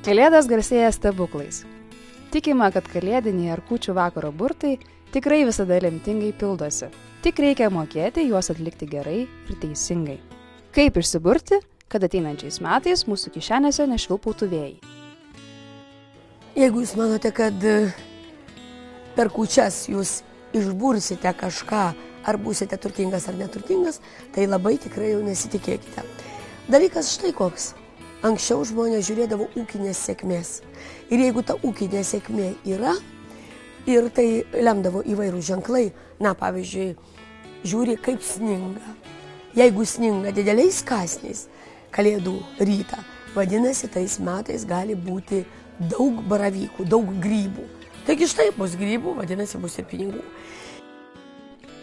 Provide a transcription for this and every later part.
Kalėdas garsėja stebuklais. Tikima, kad kalėdiniai ar kūčių vakaro burtai tikrai visada lemtingai pildosi. Tik reikia mokėti juos atlikti gerai ir teisingai. Kaip išsiburti, kad ateinančiais metais mūsų kišenėse nešvilpautų vėjai? Jeigu jūs manote, kad per kūčias jūs išbursite kažką, ar būsite turtingas ar neturtingas, tai labai tikrai jau nesitikėkite. Dalykas štai koks. Anksčiau žmonės žiūrėdavo ūkinės sėkmės. Ir jeigu ta ūkinė sėkmė yra, ir tai lemdavo įvairūs ženklai, pavyzdžiui, žiūri kaip sninga. Jeigu sninga dideliais kąsniais kalėdų rytą, vadinasi, tais metais gali būti daug baravykų, daug grybų. Taigi štai bus grybų, vadinasi, bus ir pinigų.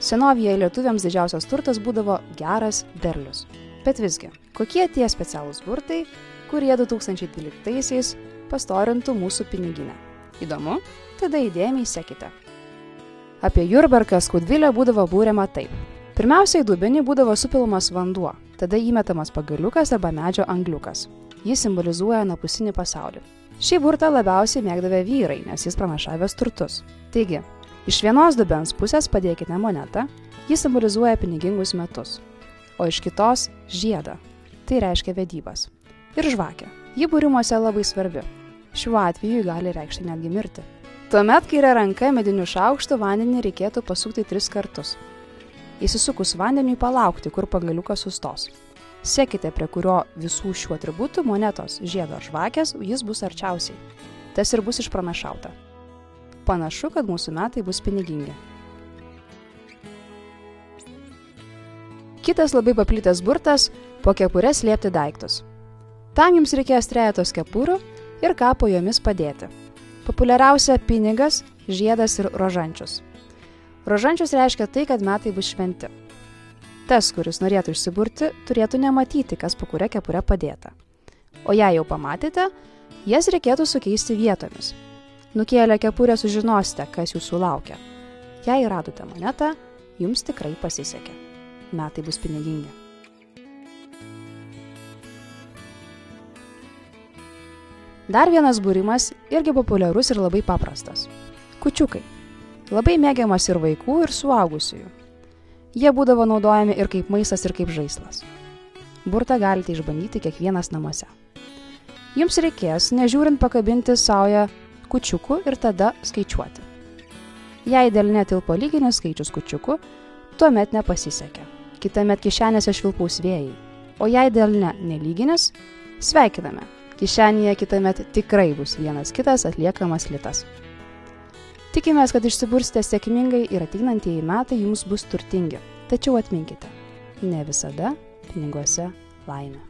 Senovėje lietuviams didžiausias turtas būdavo geras derlius. Bet visgi, kokie tie specialūs burtai, kurie 2012-aisiais pastorintų mūsų piniginę? Įdomu? Tada įdėmiai sekite. Apie Jurbarką Skaudvilę būdavo būriama taip. Pirmiausia, į dubenį būdavo supilamas vanduo, tada įmetamas pagaliukas arba medžio angliukas. Jis simbolizuoja anapusinį pasaulį. Šį burtą labiausiai mėgdavę vyrai, nes jis pranašavęs turtus. Taigi, iš vienos dubens pusės padėkite monetą, jis simbolizuoja pinigingus metus, o iš kitos žiedą, tai reiškia vedybas. Ir žvakę, ji būrimuose labai svarbi. Šiuo atveju gali reikšti netgi mirti. Tuomet kairė ranka mediniu šaukštu vandenį reikėtų pasukti 3 kartus. Įsisukus vandeniui palaukti, kur pagaliukas sustos. Sekite, prie kurio visų šių atributų monetos, žiedo ar žvakės, jis bus arčiausiai. Tas ir bus išpranašauta. Panašu, kad mūsų metai bus pinigingi. Kitas labai paplitęs burtas – po kepure slėpti daiktus. Tam jums reikės trejetos kepurių ir ką po jomis padėti. Populiariausia – pinigas, žiedas ir rožančius. Rožančius reiškia tai, kad metai bus šventi. Tas, kuris norėtų išsiburti, turėtų nematyti, kas po kuria kepure padėta. O jei jau pamatėte, jas reikėtų sukeisti vietomis. Nukėlę kepurę sužinosite, kas jūsų laukia. Jei radote monetą, jums tikrai pasisekė. Metai bus pinigingi. Dar vienas būrimas irgi populiarus ir labai paprastas. Kūčiukai. Labai mėgiamas ir vaikų, ir suaugusiųjų. Jie būdavo naudojami ir kaip maistas, ir kaip žaislas. Burtą galite išbandyti kiekvienas namuose. Jums reikės, nežiūrint, pakabinti saują kūčiukų ir tada skaičiuoti. Jei delne tilpo lyginis skaičius kūčiukų, tuomet nepasisekė. Kitamet kišenėse švilpaus vėjai. O jei delne nelyginis, sveikiname. Kišenėje kitamet tikrai bus vienas kitas atliekamas litas. Tikimės, kad išsibursite sėkmingai ir ateinantieji metai jums bus turtingi. Tačiau atminkite, ne visada piniguose laimė.